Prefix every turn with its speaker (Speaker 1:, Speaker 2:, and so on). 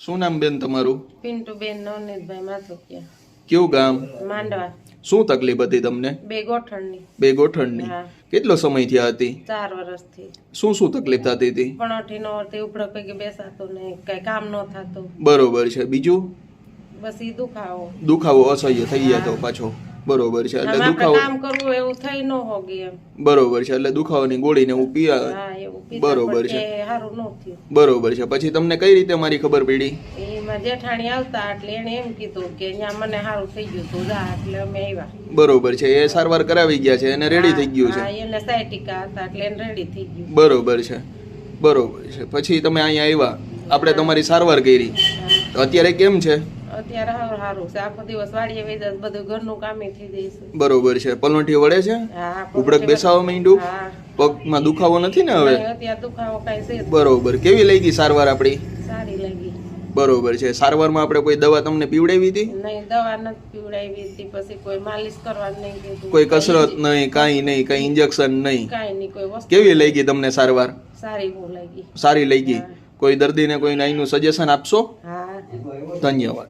Speaker 1: શું નામ બેન તમારું?
Speaker 2: પિન્ટુબેન નવનીતભાઈ માથુકિયા.
Speaker 1: કયું ગામ?
Speaker 2: માંડવા.
Speaker 1: શું તકલીફ હતી તમને?
Speaker 2: બે ગોઠણની.
Speaker 1: બે ગોઠણની.
Speaker 2: હા.
Speaker 1: કેટલો સમય થયા હતી?
Speaker 2: 4 વર્ષથી.
Speaker 1: શું શું તકલીફ થતી હતી?
Speaker 2: પણોઠી નો તે ઉપડો પૈકી બેસાતો નહીં, કઈ કામ ન થતું.
Speaker 1: બરોબર છે. બીજું?
Speaker 2: બસ ઈ દુખાવો.
Speaker 1: દુખાવો અસહ્ય થઈ જતો પાછો. બરોબર છે. એટલે
Speaker 2: આપણે
Speaker 1: દુખાવો
Speaker 2: કામ કરવું એવું થઈ ન હોગી એમ.
Speaker 1: બરોબર છે. એટલે દુખાવાની ગોળીને હું પીયા.
Speaker 2: હા એવું પીધા
Speaker 1: બરોબર
Speaker 2: પણ
Speaker 1: છે.
Speaker 2: કે હારું ન થયું.
Speaker 1: બરોબર છે. પછી તમને કઈ રીતે મારી ખબર પડી?
Speaker 2: એમાં જેઠાણી આવતા એટલે એને એમ કીધું કે અહીંયા મને હારું થઈ ગયું તું જા, એટલે અમે આવ્યા.
Speaker 1: બરોબર છે. એ સારવાર કરાવી ગયા છે, એને રેડી થઈ ગયું છે.
Speaker 2: હા એને સાયટિકા હતા એટલે એને રેડી થઈ ગયું.
Speaker 1: બરોબર છે. બરોબર છે. પછી તમે અહીંયા આવ્યા, આપણે તમારી સારવાર કરી. અત્યારે કેમ છે?
Speaker 2: અત્યારે હારું છે. આખો દિવસ વાડીએ વહી જાય, બધું ઘરનું કામે થઈ જાય છે.
Speaker 1: બરોબર છે. પલોઠી વળે છે?
Speaker 2: હા
Speaker 1: ઉપડક બેસાવા માંડ્યું?
Speaker 2: હા.
Speaker 1: પગમાં દુખાવો નથી ને હવે?
Speaker 2: અત્યારે દુખાવો કઈ છે જ.
Speaker 1: બરોબર. કેવી લઈ ગઈ સારવાર આપણી?
Speaker 2: સારી લાગી.
Speaker 1: બરોબર છે. સારવારમાં આપણે કોઈ દવા તમને પીવડાવી હતી?
Speaker 2: નહીં દવા નથી પીવડાવી હતી, પછી કોઈ માલિશ કરવાનું નહીં કીધું,
Speaker 1: કોઈ કસરત નહીં, કાંઈ નહીં, કઈ ઇન્જેક્શન નહીં?
Speaker 2: કાંઈ નહીં, કોઈ વસ્તુ.
Speaker 1: કેવી લઈ ગઈ તમને સારવાર?
Speaker 2: સારી બહુ લાગી.
Speaker 1: સારી લઈ ગઈ. કોઈ દર્દીને કોઈ નાઈનું સજેશન આપશો?
Speaker 2: હા.
Speaker 1: ધન્યવાદ.